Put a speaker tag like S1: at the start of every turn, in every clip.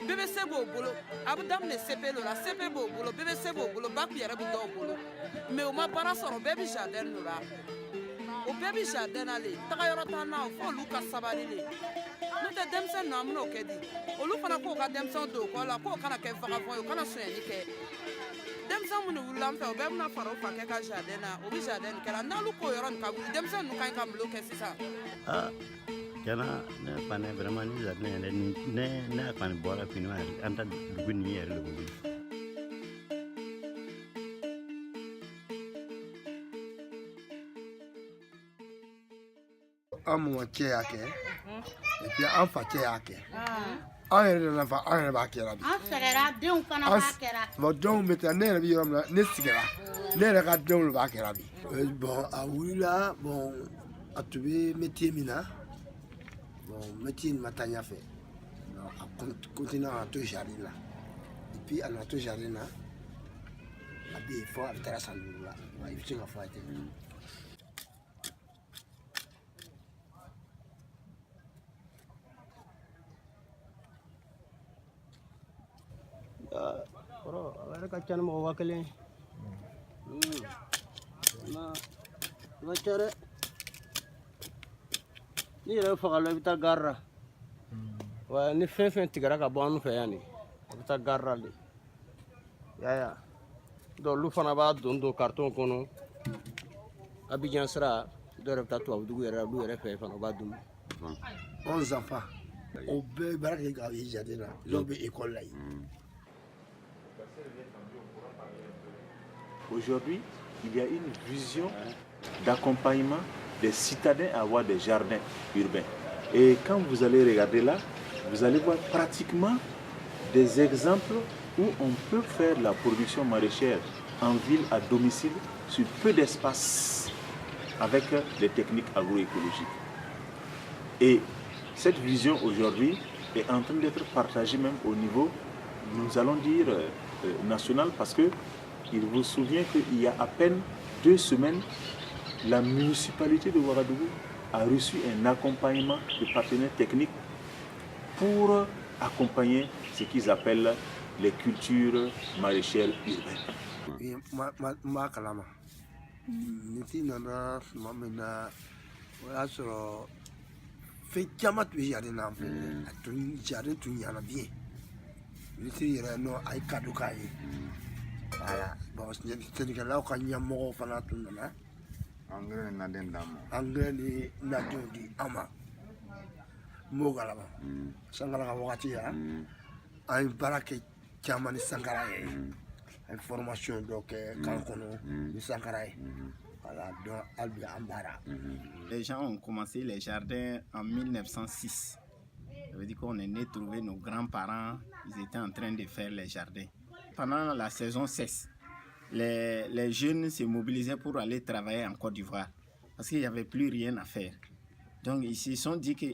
S1: BBC b'o bolo a bɛ daminɛ CP la CP b'o bolo BBC b'o bolo bac yɛrɛ bɛ dɔw bolo mais o ma baara sɔrɔ bɛɛ bɛ jardin de la o bɛɛ bɛ jardin na le taga yɔrɔ t'an na fo olu ka sabali le n'o tɛ denmisɛnnin ninnu an bɛn'o kɛ di olu fana k'o ka denmisɛnw don école la k'o kana kɛ vagabond ye o kana sonyɛli kɛ denmisɛn minnu wulila an fɛ o bɛɛ bɛna fara o fa kɛ ka jardin na o bɛ jardin kɛ la n'olu k'o yɔrɔ nin ka wuli denmisɛn ninnu ka ɲi ka mulon kɛ sisan.
S2: Tiana ne kɔni vraiment ni jardin yɛrɛ ne kɔni bɔra fini ma an ta dugu ni yɛrɛ de wuli.
S3: An mɔgɔ cɛ y'a kɛ et puis an fa cɛ y'a kɛ an yɛrɛ de nafa an yɛrɛ b'a kɛra bi
S4: an sɛgɛra denw fana b'a kɛra
S3: bon denw bɛ taa ne yɛrɛ bɛ yɔrɔ min na ne sigila ne yɛrɛ ka denw de b'a kɛra bi bon a wulila bon a tun bɛ métier min na bon métier in ma taa ɲɛfɛ a continue a to jardin la et puis a nana to jardin na a bɛ yen fɔ a bɛ taara san 5 la i bɛ se ka fɔ a tɛ.
S5: Awara ka ca ni mɔgɔ 1000 ma care ni yɛrɛ fagala i bɛ taa gare la wa ni fɛn fɛn tigɛra ka bɔ an fɛ yan nin a bɛ taa gare la de yaya donc olu fana b'a don carton kɔnɔ Abidjan sira dɔw yɛrɛ bɛ taa tubabudugu yɛrɛ la olu yɛrɛ fɛ fana u b'a dun
S3: 11 enfants o bɛɛ baara kɛ ka ye jardin na dɔw bɛ école la yen.
S6: Aujourd'hui, il y a une vision d'accompagnement des citadins à avoir des jardins urbains. Et quand vous allez regarder là, vous allez voir pratiquement des exemples où on peut faire la production maraîchère en ville à domicile sur peu d'espace avec des techniques agroécologiques. Et cette vision aujourd'hui est en train d'être partagée même au niveau, nous allons dire, national, parce que il vous souvient qu'il y a à peine 2 semaines, la municipalité de Ouagadougou a reçu un accompagnement de partenaires techniques pour accompagner ce qu'ils appellent les cultures maraîchères urbaines.
S3: Voilà, bon, c'est-à-dire que là, quand il y a mort, on a tout le monde. Engrais ni nadem di ama. Mogala ba. Sangara wakati ya. Ay barake chamani sangara ye. Information donc quand kono ni sangara ye. Voilà, donc albi ambara.
S7: Les gens ont commencé les jardins en 1906. Ça veut dire qu'on est né trouver nos grands-parents, ils étaient en train de faire les jardins. Pendant la saison sèche, les jeunes se mobilisaient pour aller travailler en Côte d'Ivoire parce qu'il n'y avait plus rien à faire. Donc ils se sont dit que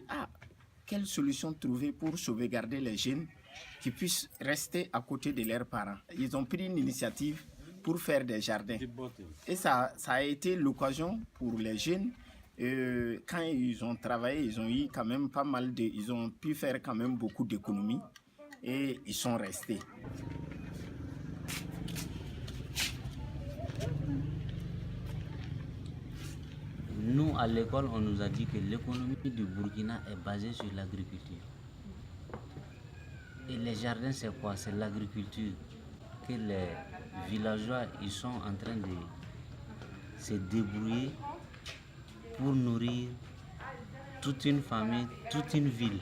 S7: quelle solution trouver pour sauvegarder les jeunes qui puissent rester à côté de leurs parents. Ils ont pris une initiative pour faire des jardins. Et ça a été l'occasion pour les jeunes. Quand ils ont travaillé, ils ont eu quand même pas mal de... Ils ont pu faire quand même beaucoup d'économies et ils sont restés.
S8: Nous, à l'école, on nous a dit que l'économie du Burkina est basée sur l'agriculture. Et les jardins, c'est quoi? C'est l'agriculture que les villageois ils sont en train de se débrouiller pour nourrir toute une famille, toute une ville.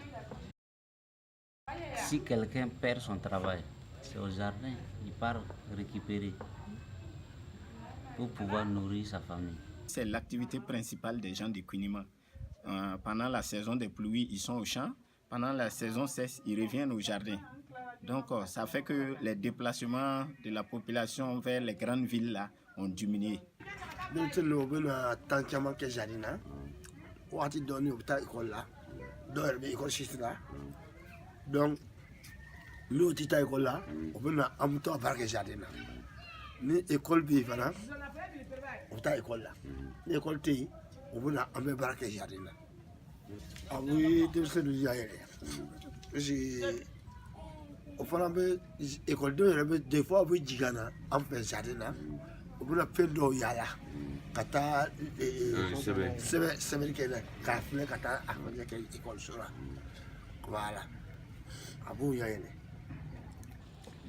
S8: Si quelqu'un perd son travail, c'est au jardin, il part récupérer pour pouvoir nourrir sa famille.
S7: C'est l'activité principale des gens du Kunima. Pendant la saison des pluies, ils sont au champ. Pendant la saison sèche, ils reviennent au jardin. Donc, ça fait que les déplacements de la population vers les grandes villes là ont diminué. Donc,
S3: nous, tita école là, on peut na amuto abarque jardin. Ni école bi fana, on ta école là. Ni école ti, on peut na amé barque jardin. Ah oui, de ce nous y a. J'ai on fana be école de des fois vous digana en fait jardin. On peut na faire do yala. Kata c'est que ka fle kata a école sur là. Voilà. Ah bon y a.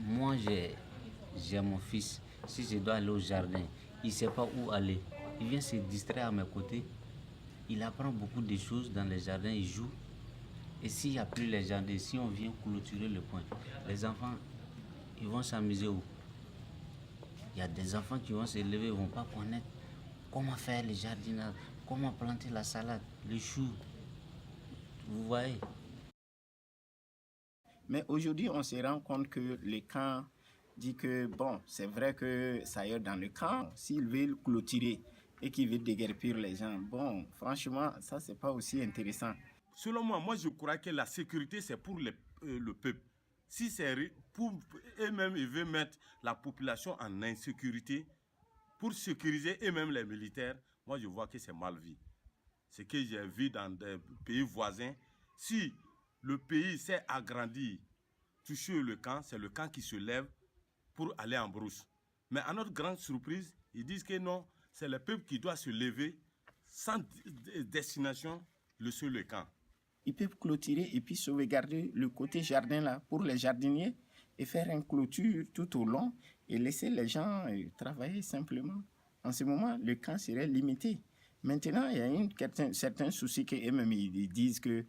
S8: Moi, j'ai mon fils. Si je dois aller au jardin, il ne sait pas où aller. Il vient se distraire à mes côtés. Il apprend beaucoup de choses dans les jardins, il joue. Et s'il n'y a plus les jardins, si on vient clôturer le coin, les enfants, ils vont s'amuser où? Il y a des enfants qui vont se lever, ils ne vont pas connaître comment faire le jardinage, comment planter la salade, les choux. Vous voyez?
S7: Mais aujourd'hui, on se rend compte que le camp dit que, bon, c'est vrai que ça y est dans le camp, s'ils veulent clôturer et qu'ils veulent déguerpir les gens, bon, franchement, ça, c'est pas aussi intéressant.
S9: Selon moi, je crois que la sécurité, c'est pour le peuple. Si c'est pour eux-mêmes, ils veulent mettre la population en insécurité pour sécuriser eux-mêmes les militaires, moi, je vois que c'est mal vu. Ce que j'ai vu dans des pays voisins, si le pays s'est agrandi, toucher le camp, c'est le camp qui se lève pour aller en brousse. Mais à notre grande surprise, ils disent que non, c'est le peuple qui doit se lever sans destination, le seul camp.
S7: Ils peuvent clôturer et puis sauvegarder le côté jardin là pour les jardiniers et faire une clôture tout au long et laisser les gens travailler simplement. En ce moment, le camp serait limité. Maintenant, il y a certains soucis qu'eux-mêmes ils disent que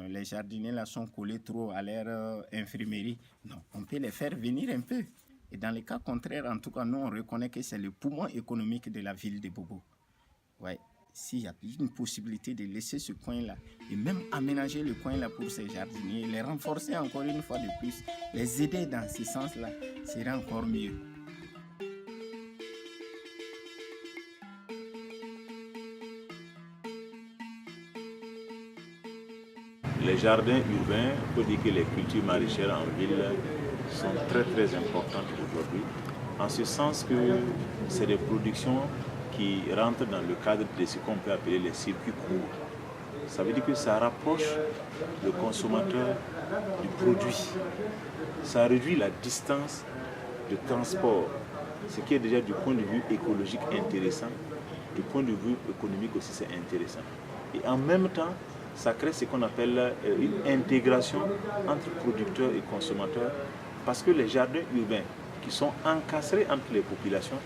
S7: les jardiniers là sont collés trop à leur infirmerie. Non, on peut les faire venir un peu. Et dans les cas contraires, en tout cas, nous, on reconnaît que c'est le poumon économique de la ville de Bobo. Ouais. S'il y a une possibilité de laisser ce coin-là et même aménager le coin-là pour ces jardiniers, les renforcer encore une fois de plus, les aider dans ce sens-là, serait encore mieux.
S6: Les jardins urbains, on peut dire que les cultures maraîchères en ville sont très très importantes aujourd'hui, en ce sens que c'est des productions qui rentrent dans le cadre de ce qu'on peut appeler les circuits courts. Ça veut dire que ça rapproche le consommateur du produit. Ça réduit la distance de transport, ce qui est déjà du point de vue écologique intéressant, du point de vue économique aussi c'est intéressant. Et en même temps, ça crée ce qu'on appelle une intégration entre producteurs et consommateurs, parce que les jardins urbains qui sont encastrés entre les populations,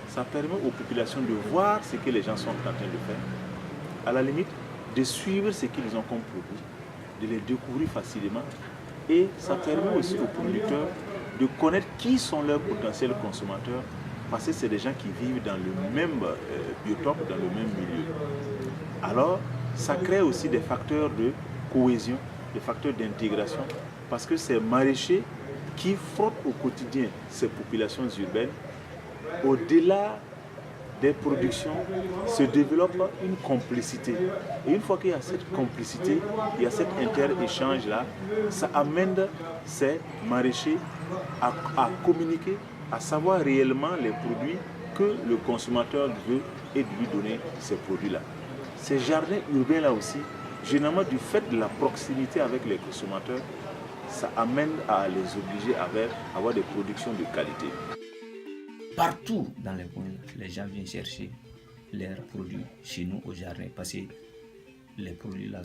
S6: ça permet aux populations de voir ce que les gens sont en train de faire, à la limite de suivre ce qu'ils ont comme produit, de les découvrir facilement, et ça permet aussi aux producteurs de connaître qui sont leurs potentiels consommateurs, parce que c'est des gens qui vivent dans le même biotope, dans le même milieu. Alors, ça crée aussi des facteurs de cohésion, des facteurs d'intégration, parce que c'est maraîchers qui frottent au quotidien ces populations urbaines au-delà des productions, se développe une complicité. Et une fois qu'il y a cette complicité, il y a cet inter-échange-là, ça amène ces maraîchers à communiquer, à savoir réellement les produits que le consommateur veut et de lui donner ces produits-là. Ces jardins urbains-là aussi, généralement du fait de la proximité avec les consommateurs, ça amène à les obliger à avoir des productions de qualité.
S8: Partout dans les coins, les gens viennent chercher leurs produits chez nous au jardin parce que les produits là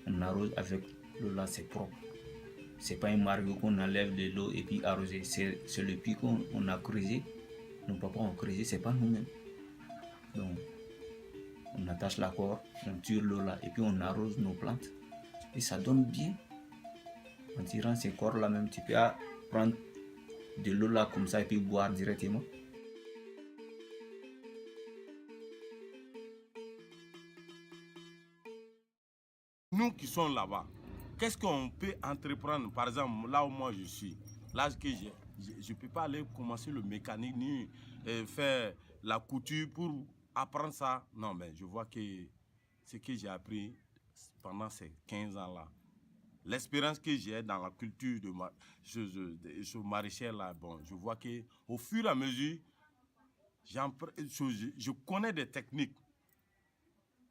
S8: on arrose avec l'eau là, c'est propre. C'est pas un marigot qu'on enlève de l'eau et puis arroser, c'est le puits qu'on a creusé. Nos papas ont creusé, c'est pas nous-mêmes. Donc on attache la corde, on tire l'eau là et puis on arrose nos plantes et ça donne bien. En tirant ces cordes là même, tu peux prendre de l'eau là comme ça et puis boire directement.
S9: Nous qui sommes là-bas, qu'est-ce qu'on peut entreprendre? Par exemple, là où moi je suis, l'âge que j'ai, je ne peux pas aller commencer le mécanique ni faire la couture pour apprendre ça. Non, mais je vois que ce que j'ai appris pendant ces 15 ans-là, l'expérience que j'ai dans la culture de ce maraîcher-là, bon, je vois qu'au fur et à mesure, je connais des techniques.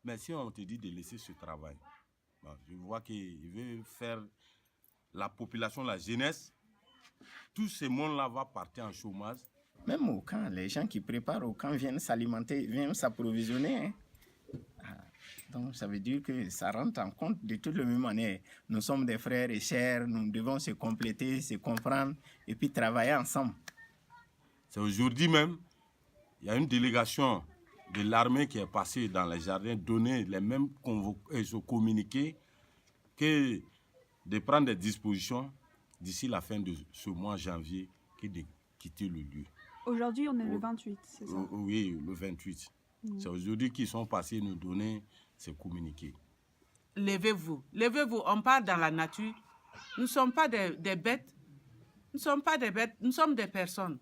S9: Mais si on te dit de laisser ce travail, bon, je vois qu'il veut faire la population, la jeunesse, tout ce monde-là va partir en chômage.
S7: Même au camp, les gens qui préparent au camp viennent s'alimenter, viennent s'approvisionner. Hein. Donc ça veut dire que ça rentre en compte de toute la même manière. Nous sommes des frères et sœurs, nous devons se compléter, se comprendre et puis travailler ensemble.
S9: C'est aujourd'hui même, il y a une délégation de l'armée qui est passée dans les jardins, donner les mêmes communiqués, que de prendre des dispositions d'ici la fin de ce mois janvier, que de quitter le lieu.
S10: Aujourd'hui, on est le 28, c'est ça?
S9: Oui, le 28. C'est aujourd'hui qu'ils sont passés nous donner ces communiqués.
S1: Levez-vous, levez-vous, on part dans la nature. Nous ne sommes pas des bêtes. Nous ne sommes pas des bêtes, nous sommes des personnes.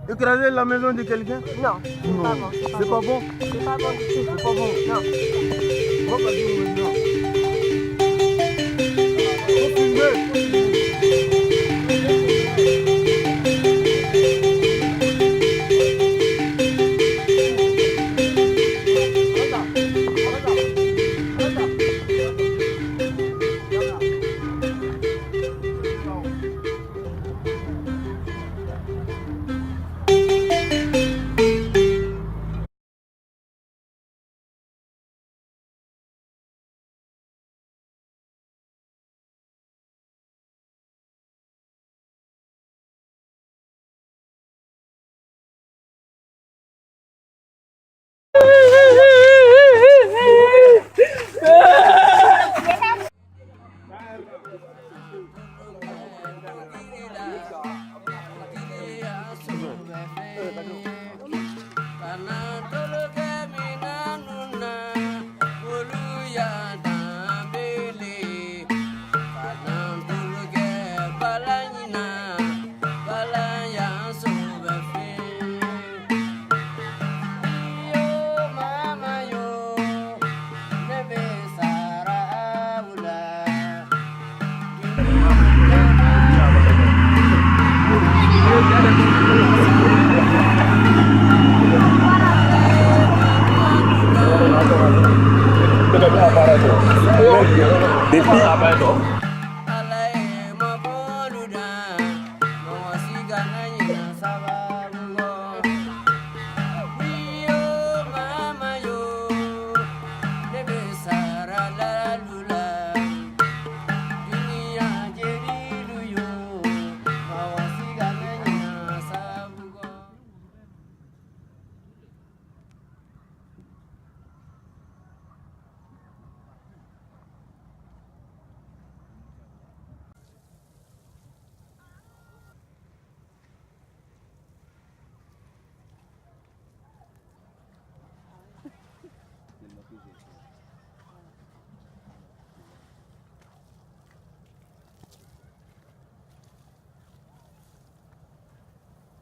S5: Écraser la maison de quelqu'un?
S10: Non, c'est pas bon.
S5: C'est pas bon?
S10: C'est pas bon du tout.
S5: C'est pas bon?
S10: Non.
S5: On va dire maintenant.
S11: Baby.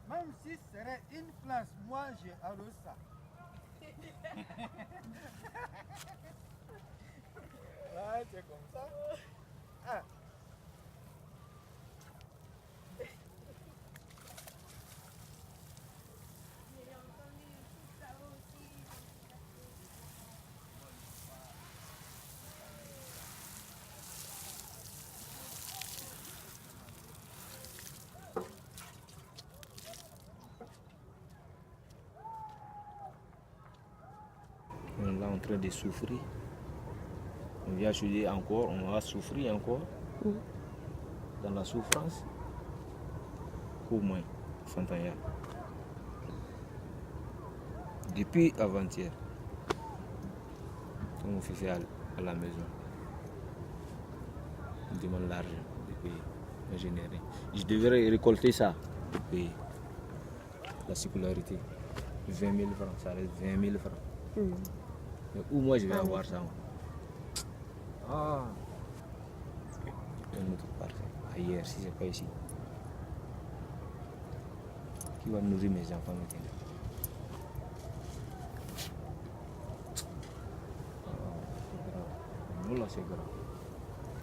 S11: Même si ce serait une place, moi je arrose ça. Ouais, c'est comme ça. Ah.
S12: On est là en train de souffrir. On vient étudier encore, on va souffrir encore. Dans la souffrance. Au moins, Fantaya. Depuis avant-hier, on fait à la maison. On demande l'argent de payer. Mais je n'ai rien. Je devrais récolter ça pour payer la sécurité. 20 000 francs, ça reste 20 000 francs. Mais où moi je vais avoir ça? Ah, un autre part, ailleurs, si c'est pas ici. Qui va nourrir mes enfants maintenant? C'est grave. Nous là, c'est grave.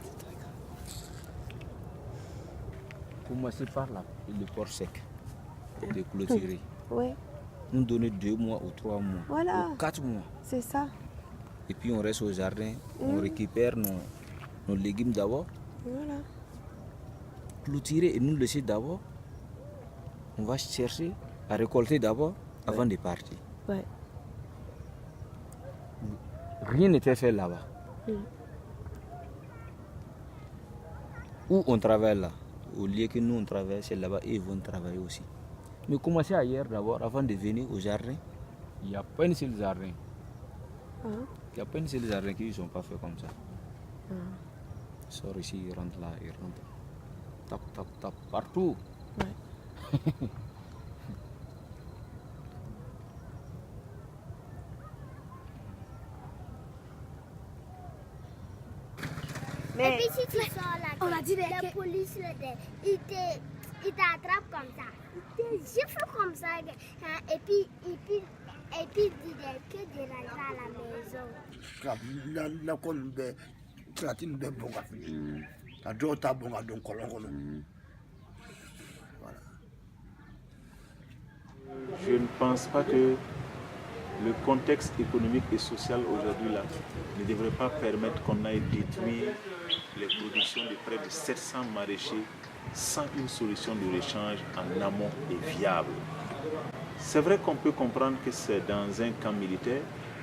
S12: C'est très grave. Commencer par là, le port sec, de clôturer.
S13: Oui.
S12: Nous donner 2 mois ou 3 mois,
S13: Voilà.
S12: ou 4 mois.
S13: C'est ça.
S12: Et puis on reste au jardin, on récupère nos légumes d'abord,
S13: Voilà.
S12: clôturer et nous laisser d'abord. On va chercher à récolter d'abord avant de partir.
S13: Ouais.
S12: Rien n'était fait là-bas. Où on travaille là, au lieu que nous on travaille, c'est là-bas et ils vont travailler aussi. Mais commencer ailleurs d'abord avant de venir au jardin. Il n'y a pas un seul jardin. Il n'y a pas un seul jardin qui ne sont pas faits comme ça. Ils sortent ici, ils rentrent là, ils rentrent. Tap, tap, tap, partout.
S14: Et puis si tu sors là, on a dit la police, il t'attrape comme ça. Il te gifle comme ça. Et puis il dit que de rentrer à la maison.
S3: La kon be tratine be bonga fini. Ta do ta bonga don kolon kono.
S6: Je ne pense pas que le contexte économique et social aujourd'hui là ne devrait pas permettre qu'on aille détruire les productions de près de 700 maraîchers sans une solution de rechange en amont et viable. C'est vrai qu'on peut comprendre que c'est dans un camp militaire,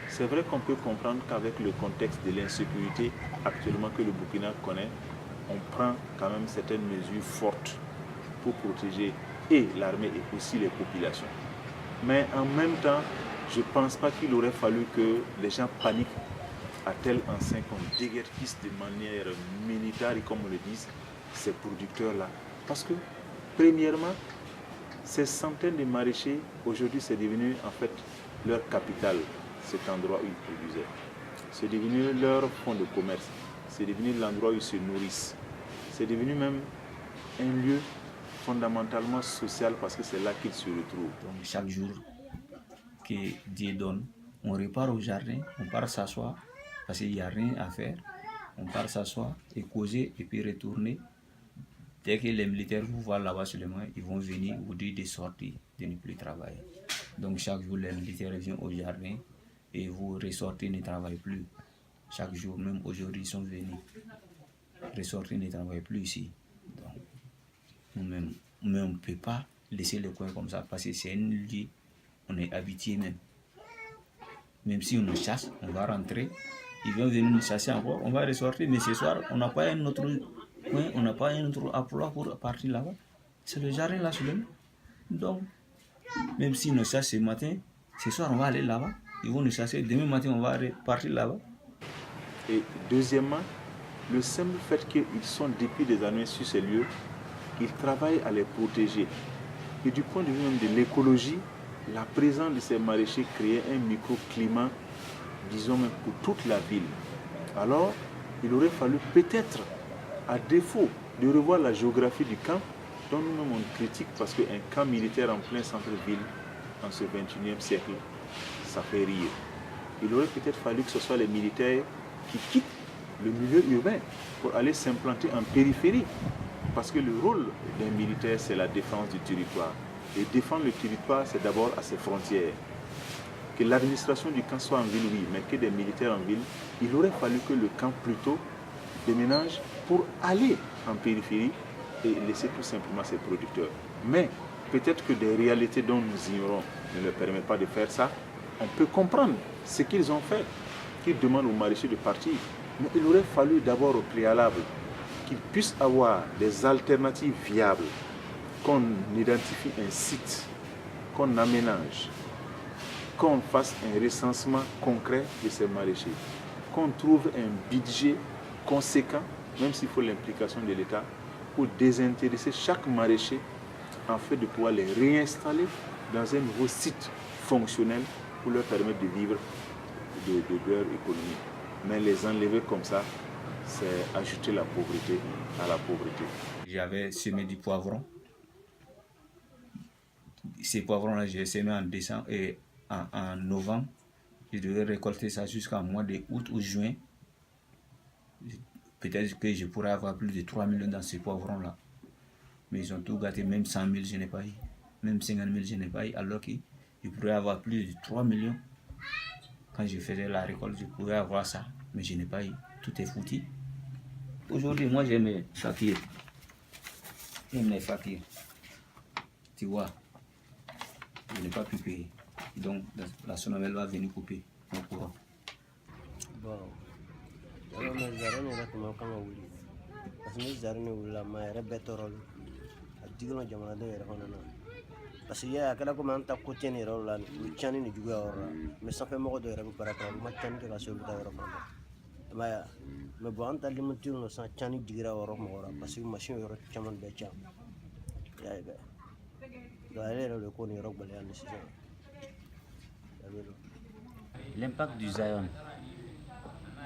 S6: c'est vrai qu'on peut comprendre qu'avec le contexte de l'insécurité actuellement que le Burkina connaît, on prend quand même certaines mesures fortes pour protéger et l'armée et aussi les populations. Mais en même temps, je ne pense pas qu'il aurait fallu que les gens paniquent à tel enseigne qu'on déguerpisse de manière militaire, comme on le dit, ces producteurs-là. Parce que, premièrement, ces centaines de maraîchers, aujourd'hui, c'est devenu en fait leur capital, cet endroit où ils produisaient. C'est devenu leur fonds de commerce. C'est devenu l'endroit où ils se nourrissent. C'est devenu même un lieu fondamentalement social parce que c'est là qu'ils se retrouvent.
S8: Donc chaque jour que Dieu donne, on repart au jardin, on part s'asseoir parce qu'il n'y a rien à faire. On part s'asseoir et causer et puis retourner
S12: Dès que les militaires vous voient là-bas seulement, ils vont venir vous dire de sortir, de ne plus travailler. Donc chaque jour, les militaires viennent au jardin et vous ressortez, ne travaillez plus. Chaque jour, même aujourd'hui, ils sont venus. Ressortir, ne travaillez plus ici. Donc, nous-mêmes, mais on ne peut pas laisser le coin comme ça parce que c'est une lieu, on est habitué même. Même si on nous chasse, on va rentrer. Ils vont venir nous chasser encore, on va ressortir, mais ce soir, on n'a pas un autre coin, on n'a pas un autre emploi pour partir là-bas. C'est le jardin là seulement. Donc, même si nous chassent ce matin, ce soir, on va aller là-bas. Ils vont nous chasser, demain matin, on va partir là-bas.
S6: Et deuxièmement, le simple fait qu'ils sont depuis des années sur ces lieux, ils travaillent à les protéger. Et du point de vue même de l'écologie, la présence de ces maraîchers crée un microclimat, disons même pour toute la ville. Alors, il aurait fallu peut-être, à défaut de revoir la géographie du camp, dont nous-mêmes on critique parce qu'un camp militaire en plein centre-ville, en ce 21e siècle, ça fait rire. Il aurait peut-être fallu que ce soit les militaires qui quittent le milieu urbain pour aller s'implanter en périphérie. Parce que le rôle d'un militaire, c'est la défense du territoire. Et défendre le territoire, c'est d'abord à ses frontières. Que l'administration du camp soit en ville, oui, mais que des militaires en ville, il aurait fallu que le camp plutôt déménage pour aller en périphérie et laisser tout simplement ses producteurs. Mais peut-être que des réalités dont nous ignorons ne leur permettent pas de faire ça. On peut comprendre ce qu'ils ont fait, qu'ils demandent aux maraîchers de partir. Mais il aurait fallu d'abord au préalable qu'ils puissent avoir des alternatives viables, qu'on identifie un site, qu'on aménage, qu'on fasse un recensement concret de ces maraîchers, qu'on trouve un budget conséquent, même s'il faut l'implication de l'État, pour désintéresser chaque maraîcher en fait de pouvoir les réinstaller dans un nouveau site fonctionnel pour leur permettre de vivre de leur économie. Mais les enlever comme ça, c'est ajouter la pauvreté à la pauvreté.
S12: J'avais semé du poivron. Ces poivrons-là, j'ai semé en décembre et en novembre. Je devais récolter ça jusqu'en mois d'août ou juin. Peut-être que je pourrais avoir plus de 3 millions dans ces poivrons-là. Mais ils ont tout gâté, même 100 000, je n'ai pas eu. Même 50 000, je n'ai pas eu. Alors qu'ils pourraient avoir plus de 3 millions. Quand je faisais la récolte, je pouvais avoir ça. Mais je n'ai pas eu. Tout est foutu. Aujourd'hui, moi, j'ai mes fakirs. J'ai mes fakirs. Tu vois, je n'ai pas pu payer. Donc, la Sonamel va venir couper mon courant.
S5: Bon. Alors, mes arènes, là, comment on dit? Parce que mes arènes, là, ma rébête rôle. A dit que nous avons des erreurs. Parce qu'il y a quelqu'un qui a côté des erreurs là, le chani ne joue pas. Mais ça fait beaucoup de erreurs par rapport à ma chani qui a sur le terrain. Mais bon, on a limité le sang chani digra or mora parce que machine yor chaman be cham. Ya be. D'ailleurs le con yor balé en décision.
S8: L'impact du Zion,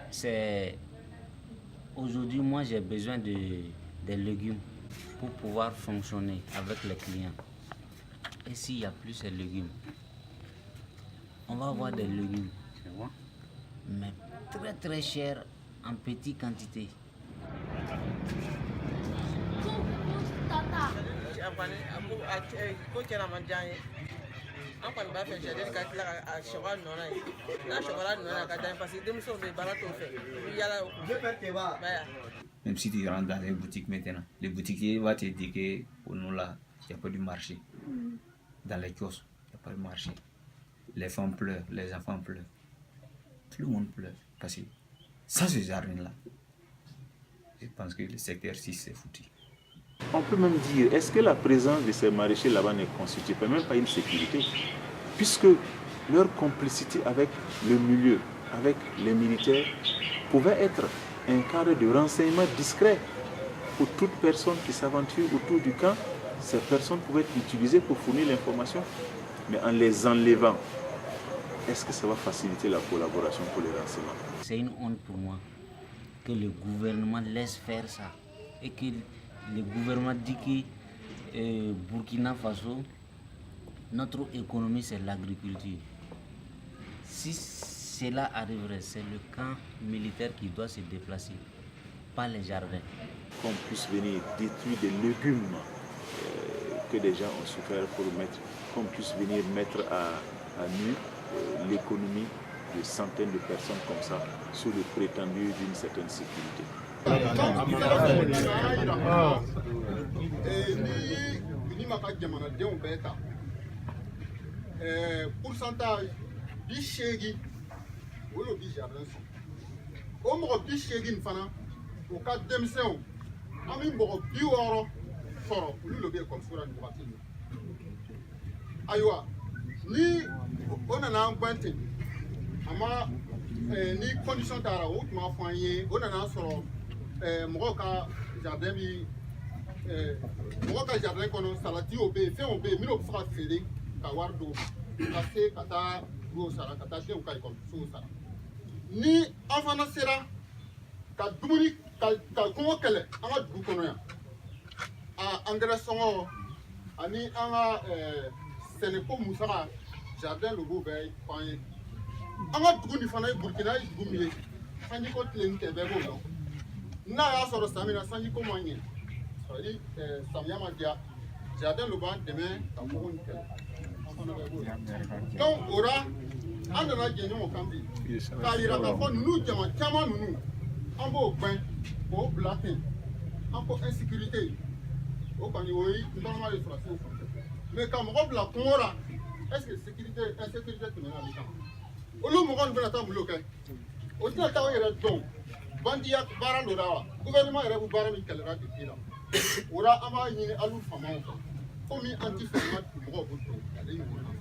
S8: c'est aujourd'hui, moi j'ai besoin des légumes pour pouvoir fonctionner avec les clients. Et s'il n'y a plus ces légumes, on va avoir des légumes, tu vois, mais très très chers en petite quantité.
S1: An kɔni b'a fɛ jardin ka tila ka sɔgɔ nɔnɔ ye n'a sɔgɔla nɔnɔ ka da parce que denmisɛnw bɛ baara t'o fɛ u bɛ yala o kun.
S12: Même si tu rentres dans les boutiques maintenant, les boutiquiers vont te dire que pour nous là, il n'y a pas de marché. Dans les kiosques, il n'y a pas de marché. Les femmes pleurent, les enfants pleurent. Tout le monde pleure. Parce que sans ce jardin-là, je pense que le secteur 6 c'est foutu.
S6: On peut même dire, est-ce que la présence de ces maraîchers là-bas ne constitue même pas une sécurité? Puisque leur complicité avec le milieu, avec les militaires, pouvait être un cadre de renseignement discret pour toute personne qui s'aventure autour du camp. Ces personnes pouvaient être utilisées pour fournir l'information, mais en les enlevant, est-ce que ça va faciliter la collaboration pour les renseignements?
S8: C'est une honte pour moi que le gouvernement laisse faire ça et que le gouvernement dit que Burkina Faso, notre économie c'est l'agriculture. Si cela arriverait, c'est le camp militaire qui doit se déplacer pas les jardins.
S6: Qu'on puisse venir détruire des légumes que des gens ont souffert pour mettre, qu'on puisse venir mettre à nu l'économie de centaines de personnes comme ça sous le prétendu d'une certaine sécurité.
S11: Pourcentage bi seegin wolo bi jardin sɔn o mɔgɔ bi seegin fana o ka denmisɛnw an bɛ mɔgɔ 60 sɔrɔ olu de bɛ ekɔliso la nin wagati in na ayiwa ni o nana an gɛn ten a ma ni condition taara o tun b'a fɔ an ye o nana sɔrɔ mɔgɔw ka jardin bi mɔgɔ ka jardin kɔnɔ salati o bɛ yen fɛn o bɛ yen minnu bɛ se ka feere ka wari d'o ma ka se ka taa duw sara ka taa denw ka ekɔlisow sara ni an fana sera ka dumuni ka kɔngɔ kɛlɛ an ka dugu kɔnɔ yan angɛrɛ sɔngɔ ani an ka sɛnɛko musaka jardin logo bɛɛ fɔ an ye an ka dugu nin fana ye burukina ye dugu min ye sanjiko tilenni tɛ bɛɛ b'o dɔn n'a y'a sɔrɔ san min na sanjiko ma ɲɛ samiya ma diya jardin logo b'an dɛmɛ ka kɔngɔ nin kɛlɛ an fana bɛɛ b'o dɔn donc o la an nana jɛ ɲɔgɔn kan bi k'a yira k'a fɔ ninnu jama caman ninnu an b'o gɛn k'o bila ten an ko insécurité o kɔni o ye nɔrɔma ye sɔrɔsiw fan fɛ mais ka mɔgɔ bila kɔngɔ la est ce que sécurité insécurité tɛmɛna ale kan olu mɔgɔ ninnu bɛna taa mun kɛ o tɛna taa o yɛrɛ dɔn bandiya baara dɔ la wa gouvernement yɛrɛ bɛ baara min kɛlɛra depuis la o la an b'a ɲini alu faamaw fɛ komi an ti fɛ an ka mɔgɔw b'o to ale ɲɔgɔn na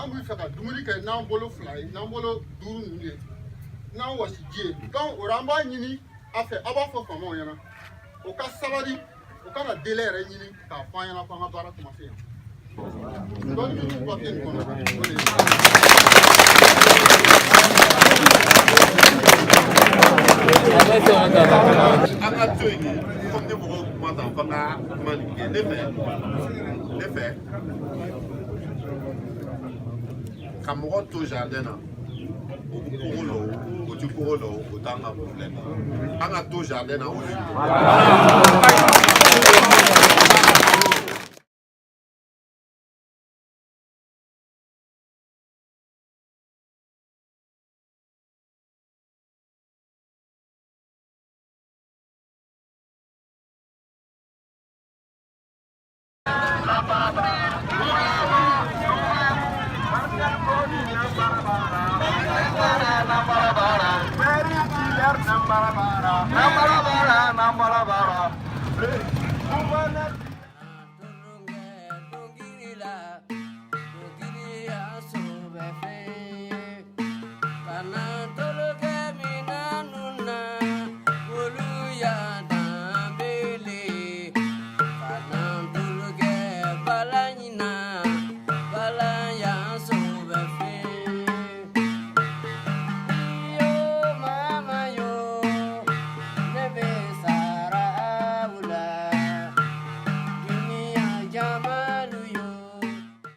S11: an bɛ fɛ ka dumuni kɛ n'an bolo 2 ye n'an bolo 5 ninnu ye n'an wasi ji ye donc o la an b'a ɲini a fɛ a b'a fɔ faamaw ɲɛna o ka sabali o kana délai yɛrɛ ɲini k'a fɔ an ɲɛna ko an ka baara commencé yan donc ni papier nin kɔnɔ o de ye
S9: an ka to yen comme ni mɔgɔw kuma ta f'an ka kuma nin kɛ ne fɛ ka mɔgɔ to jardin na o bɛ kogo la o tɛ kogo la o t'an ka problème an ka to jardin na o de
S11: Nambalabara, nambalabara, nambalabara.